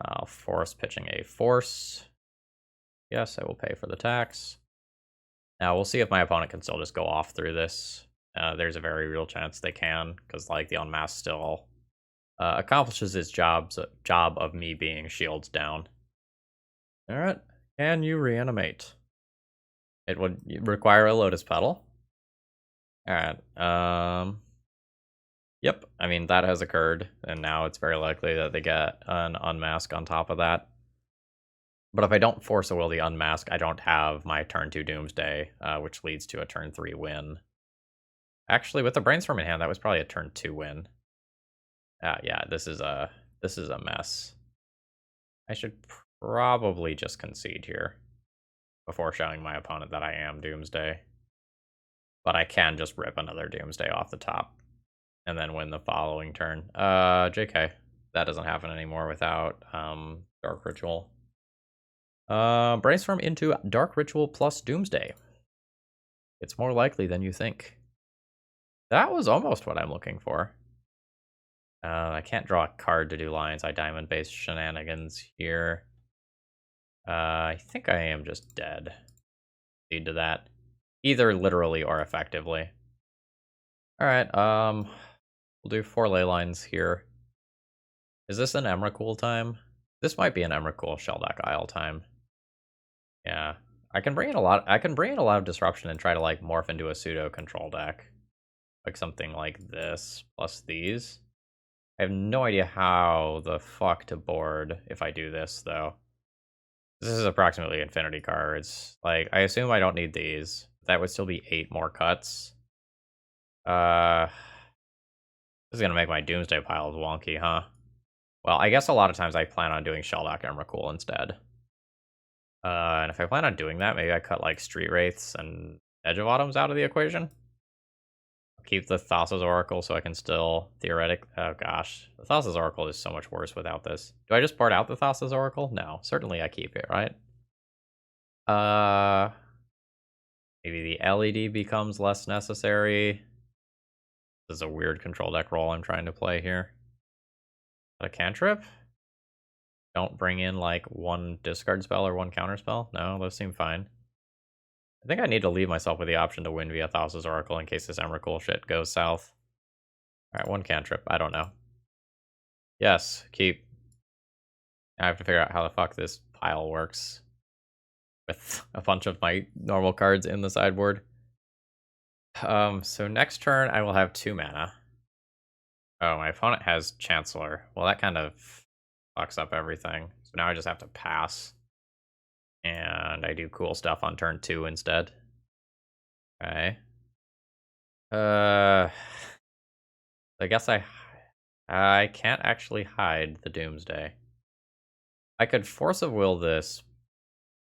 I'll force pitching a Force. Yes, I will pay for the tax. Now we'll see if my opponent can still just go off through this. There's a very real chance they can, because like the Unmask still accomplishes its job of me being shields down. Alright, can you reanimate? It would require a Lotus Petal. Alright, yep, I mean, that has occurred, and now it's very likely that they get an Unmask on top of that. But if I don't Force a Will the Unmask, I don't have my turn 2 Doomsday, which leads to a turn 3 win. Actually, with the Brainstorm in hand, that was probably a turn 2 win. Yeah, this is a mess. I should probably just concede here before showing my opponent that I am Doomsday. But I can just rip another Doomsday off the top and then win the following turn. JK. That doesn't happen anymore without Dark Ritual. Brainstorm into Dark Ritual plus Doomsday. It's more likely than you think. That was almost what I'm looking for. I can't draw a card to do Lion's Eye Diamond-based shenanigans here. I think I am just dead. Lead to that. Either literally or effectively. Alright, we'll do 4 ley lines here. Is this an Emrakul time? This might be an Emrakul Shelldeck Isle time. Yeah. I can bring in a lot of disruption and try to like morph into a pseudo control deck. Like something like this, plus these. I have no idea how the fuck to board if I do this, though. This is approximately infinity cards. Like, I assume I don't need these. That would still be 8 more cuts. This is gonna make my Doomsday piles wonky, huh? Well, I guess a lot of times I plan on doing Shelldock and Emrakul instead. And if I plan on doing that, maybe I cut like Street Wraiths and Edge of Autumns out of the equation. Keep the Thassa's Oracle so I can still oh gosh. The Thassa's Oracle is so much worse without this. Do I just part out the Thassa's Oracle? No, certainly I keep it, right? Maybe the LED becomes less necessary. This is a weird control deck role I'm trying to play here. A cantrip? Don't bring in like one discard spell or one counter spell? No, those seem fine. I think I need to leave myself with the option to win via Thassa's Oracle in case this Emrakul shit goes south. Alright, one cantrip. I don't know. Yes, keep. I have to figure out how the fuck this pile works. With a bunch of my normal cards in the sideboard. So next turn I will have 2 mana. Oh, my opponent has Chancellor. Well, that kind of fucks up everything. So now I just have to pass. And I do cool stuff on turn 2 instead. Okay. I guess I can't actually hide the Doomsday. I could Force of Will this,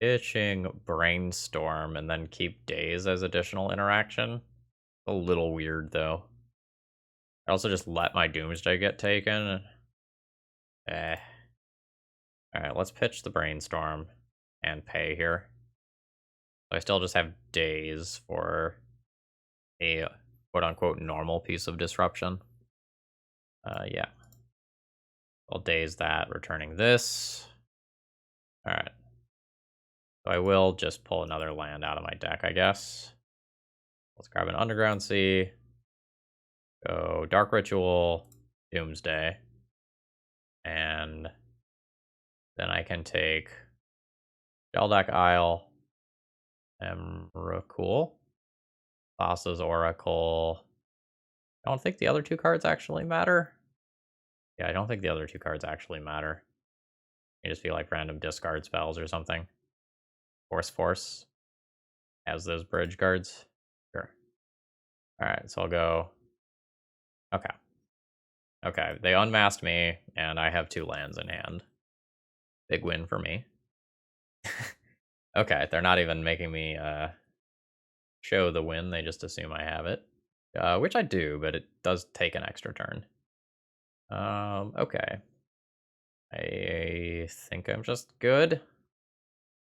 pitching Brainstorm, and then keep Daze as additional interaction. A little weird, though. I also just let my Doomsday get taken. Alright, let's pitch the Brainstorm and pay here. So I still just have Daze for a quote-unquote normal piece of disruption. Yeah. I'll Daze that, returning this. Alright. So I will just pull another land out of my deck, I guess. Let's grab an Underground Sea. Go Dark Ritual, Doomsday. And then I can take Shelldock Isle, Emrakul, Thassa's Oracle. I don't think the other 2 cards actually matter. Yeah, I don't think the other 2 cards actually matter. They just feel like random discard spells or something. Force has those bridge cards. Sure. Alright, so I'll go. Okay. Okay, they unmasked me, and I have 2 lands in hand. Big win for me. Okay, they're not even making me show the win, they just assume I have it. Which I do, but it does take an extra turn. Okay. I think I'm just good.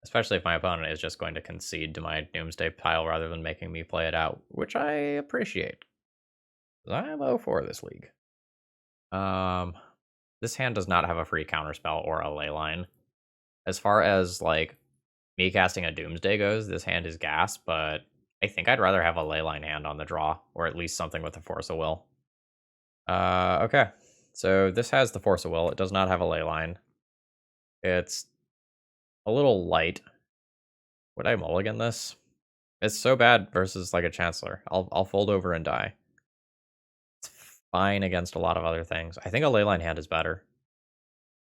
Especially if my opponent is just going to concede to my Doomsday pile rather than making me play it out, which I appreciate. I'm 0-4 this league. This hand does not have a free counterspell or a leyline. As far as, like, me casting a Doomsday goes, this hand is gas, but I think I'd rather have a leyline hand on the draw, or at least something with a Force of Will. Okay. So this has the Force of Will. It does not have a leyline. It's a little light. Would I mulligan this? It's so bad versus like a Chancellor. I'll fold over and die. It's fine against a lot of other things. I think a leyline hand is better.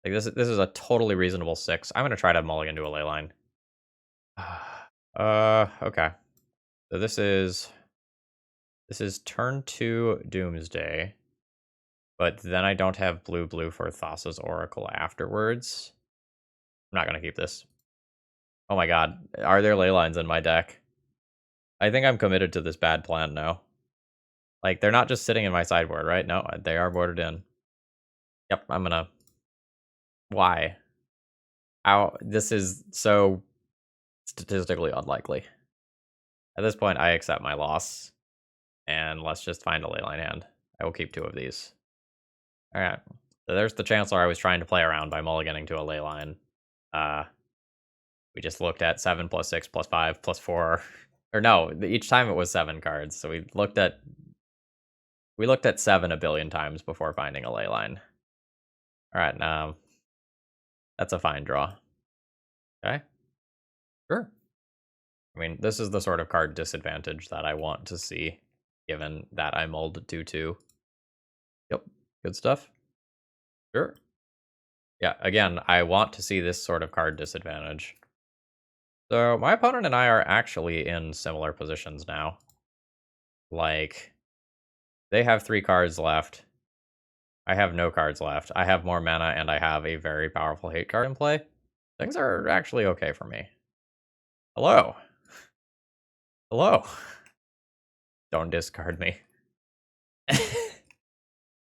Like this is a totally reasonable 6. I'm gonna try to mulligan to a leyline. Okay. So this is turn 2 Doomsday. But then I don't have blue for Thassa's Oracle afterwards. I'm not gonna keep this. Oh my god, are there ley lines in my deck? I think I'm committed to this bad plan now. Like, they're not just sitting in my sideboard, right? No, they are boarded in. Yep, I'm gonna... Why? How? This is so statistically unlikely. At this point, I accept my loss. And let's just find a leyline hand. I will keep 2 of these. Alright. So there's the Chancellor I was trying to play around by mulliganing to a leyline. We just looked at 7 plus 6 plus 5 plus 4. Or no, each time it was 7 cards. So we looked at 7 a billion times before finding a leyline. Alright, now that's a fine draw. Okay. Sure. I mean, this is the sort of card disadvantage that I want to see, given that I mulled 2-2. Yep, good stuff. Sure. Yeah, again, I want to see this sort of card disadvantage. So my opponent and I are actually in similar positions now. Like, they have 3 cards left. I have no cards left. I have more mana, and I have a very powerful hate card in play. Things are actually okay for me. Hello. Hello. Don't discard me.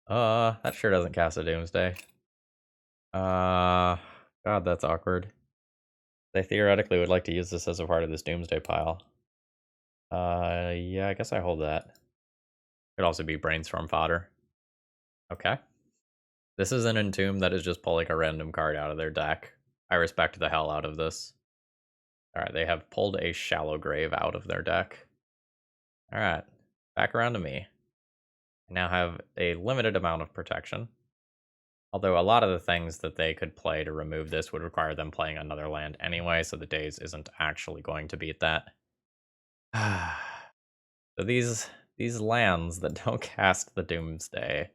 That sure doesn't cast a Doomsday. God, that's awkward. They theoretically would like to use this as a part of this Doomsday pile. Yeah, I guess I hold that. Could also be Brainstorm fodder. Okay. This is an Entomb that is just pulling a random card out of their deck. I respect the hell out of this. Alright, they have pulled a Shallow Grave out of their deck. Alright, back around to me. I now have a limited amount of protection. Although a lot of the things that they could play to remove this would require them playing another land anyway, so the Daze isn't actually going to beat that. So these lands that don't cast the Doomsday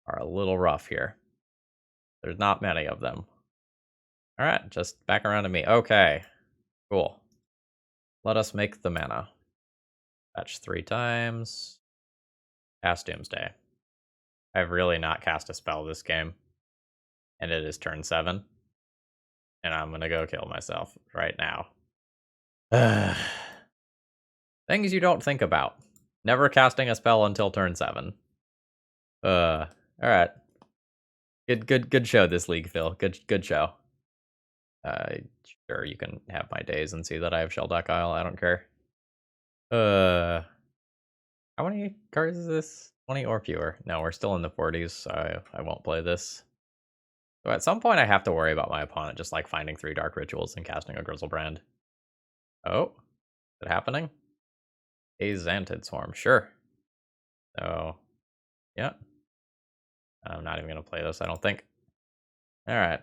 are a little rough here. There's not many of them. Alright, just back around to me. Okay, cool. Let us make the mana. Fetch 3 times. Cast Doomsday. I've really not cast a spell this game. And it is turn 7. And I'm gonna go kill myself right now. Things you don't think about. Never casting a spell until turn 7. Alright. Good show this league, Phil. Good show. Sure, you can have my days and see that I have Shelldock Isle. I don't care. How many cards is this? 20 or fewer. No, we're still in the 40s, so I won't play this. So at some point, I have to worry about my opponent just like finding 3 Dark Rituals and casting a Grizzlebrand. Oh, is it happening? A Xantid Swarm, sure. So, yeah. I'm not even going to play this, I don't think. Alright.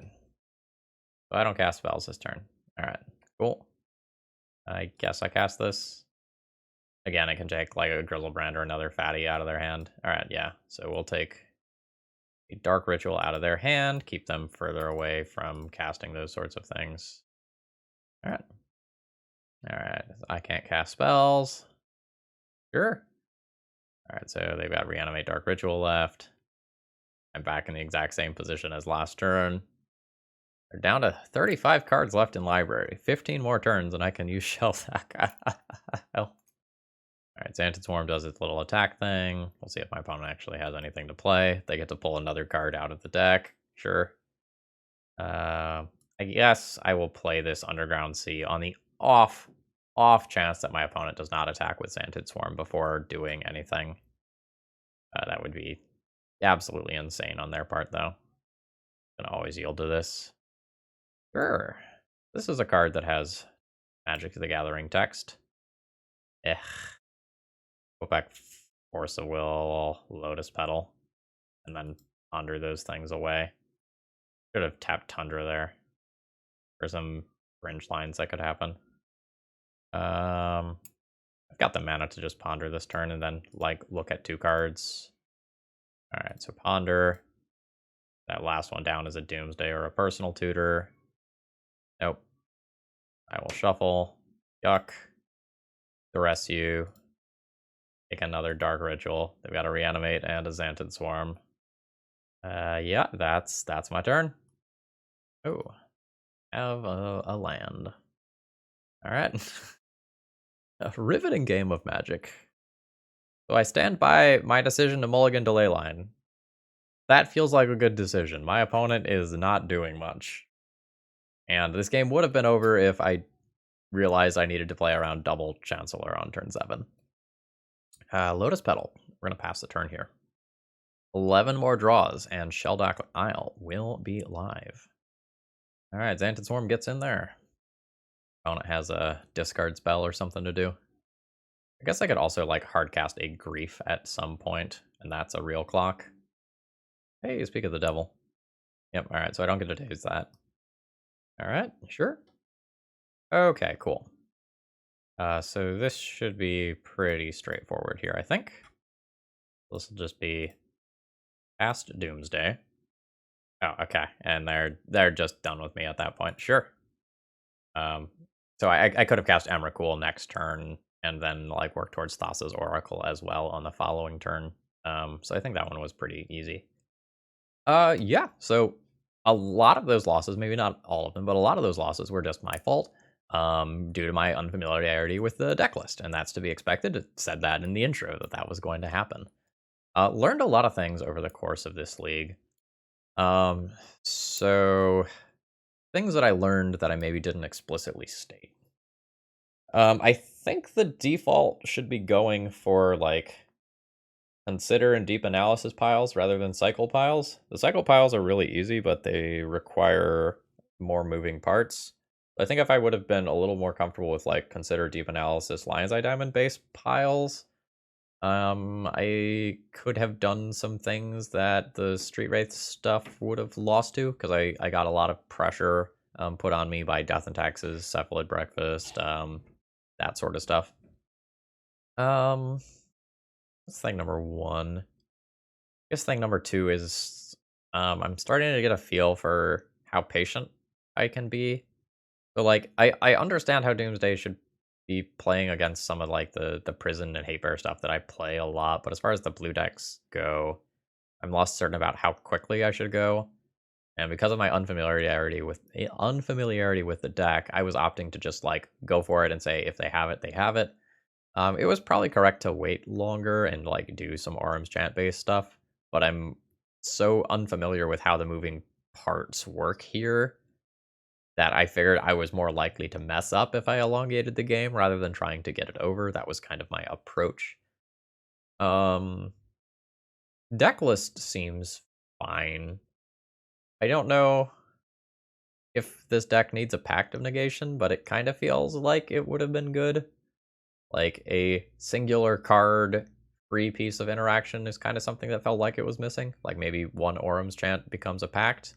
So I don't cast spells this turn. Alright, cool. I guess I cast this. Again, I can take like a Grizzlebrand or another fatty out of their hand. Alright, yeah. So we'll take a Dark Ritual out of their hand, keep them further away from casting those sorts of things. Alright. Alright, I can't cast spells. Sure. Alright, so they've got Reanimate Dark Ritual left. I'm back in the exact same position as last turn. They're down to 35 cards left in library. 15 more turns and I can use Shelldock. Alright, Xantid Swarm does its little attack thing. We'll see if my opponent actually has anything to play. They get to pull another card out of the deck. Sure. I guess I will play this Underground Sea on the off chance that my opponent does not attack with Xantid Swarm before doing anything. That would be absolutely insane on their part, though. Gonna always yield to this. Sure. This is a card that has Magic the Gathering text. Go back Force of Will, Lotus Petal, and then ponder those things away. Should have tapped Tundra there. For some fringe lines that could happen. I've got the mana to just ponder this turn and then like look at 2 cards. Alright, so ponder. That last one down is a Doomsday or a Personal Tutor. Nope. I will shuffle. Yuck. ThrabenU. Take another Dark Ritual. They've got a Reanimate and a Xantid Swarm. Yeah, that's my turn. Oh, have a land. Alright. A riveting game of Magic. So I stand by my decision to mulligan Delay Line. That feels like a good decision. My opponent is not doing much. And this game would have been over if I realized I needed to play around double Chancellor on turn 7. Lotus Petal. We're going to pass the turn here. 11 more draws, and Shelldock Isle will be live. Alright, Xantid Swarm gets in there. Opponent has a discard spell or something to do. I guess I could also like hardcast a Grief at some point, and that's a real clock. Hey, speak of the devil. Yep, alright, so I don't get to taste that. Alright, sure. Okay, cool. So this should be pretty straightforward here, I think. This will just be past Doomsday. Oh, okay, and they're just done with me at that point. Sure. So I could have cast Emrakul next turn and then like work towards Thassa's Oracle as well on the following turn. So I think that one was pretty easy. Yeah. So a lot of those losses, maybe not all of them, but a lot of those losses were just my fault. Due to my unfamiliarity with the deck list, and that's to be expected. It said that in the intro that that was going to happen. Learned a lot of things over the course of this league. Um, so things that I learned that I maybe didn't explicitly state. I think the default should be going for like consider and deep analysis piles rather than cycle piles. The cycle piles are really easy, but they require more moving parts. I think if I would have been a little more comfortable with like consider deep analysis Lion's Eye Diamond based piles, I could have done some things that the Street Wraith stuff would have lost to, because I got a lot of pressure put on me by Death and Taxes, Cephalid Breakfast, that sort of stuff. That's thing number one. I guess thing number two is I'm starting to get a feel for how patient I can be. So like I understand how Doomsday should be playing against some of like the prison and hate bear stuff that I play a lot, but as far as the blue decks go, I'm lost certain about how quickly I should go. And because of my unfamiliarity with the deck, I was opting to just like go for it and say if they have it, they have it. It was probably correct to wait longer and like do some Orum's chant based stuff, but I'm so unfamiliar with how the moving parts work here that I figured I was more likely to mess up if I elongated the game rather than trying to get it over. That was kind of my approach. Um, Deck list seems fine. I don't know if this deck needs a Pact of Negation, but it kind of feels like it would have been good. Like a singular card free piece of interaction is kind of something that felt like it was missing. Like maybe one Orum's chant becomes a Pact.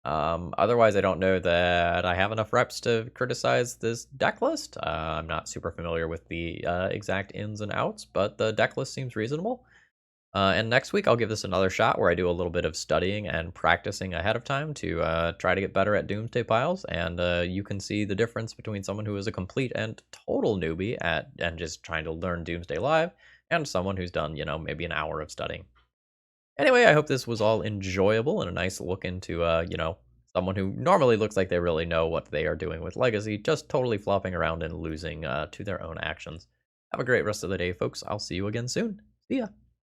Otherwise, I don't know that I have enough reps to criticize this deck list. I'm not super familiar with the exact ins and outs, but the deck list seems reasonable. And next week, I'll give this another shot where I do a little bit of studying and practicing ahead of time to try to get better at Doomsday piles. And you can see the difference between someone who is a complete and total newbie at and just trying to learn Doomsday live and someone who's done, maybe an hour of studying. Anyway, I hope this was all enjoyable and a nice look into, someone who normally looks like they really know what they are doing with Legacy, just totally flopping around and losing to their own actions. Have a great rest of the day, folks. I'll see you again soon. See ya.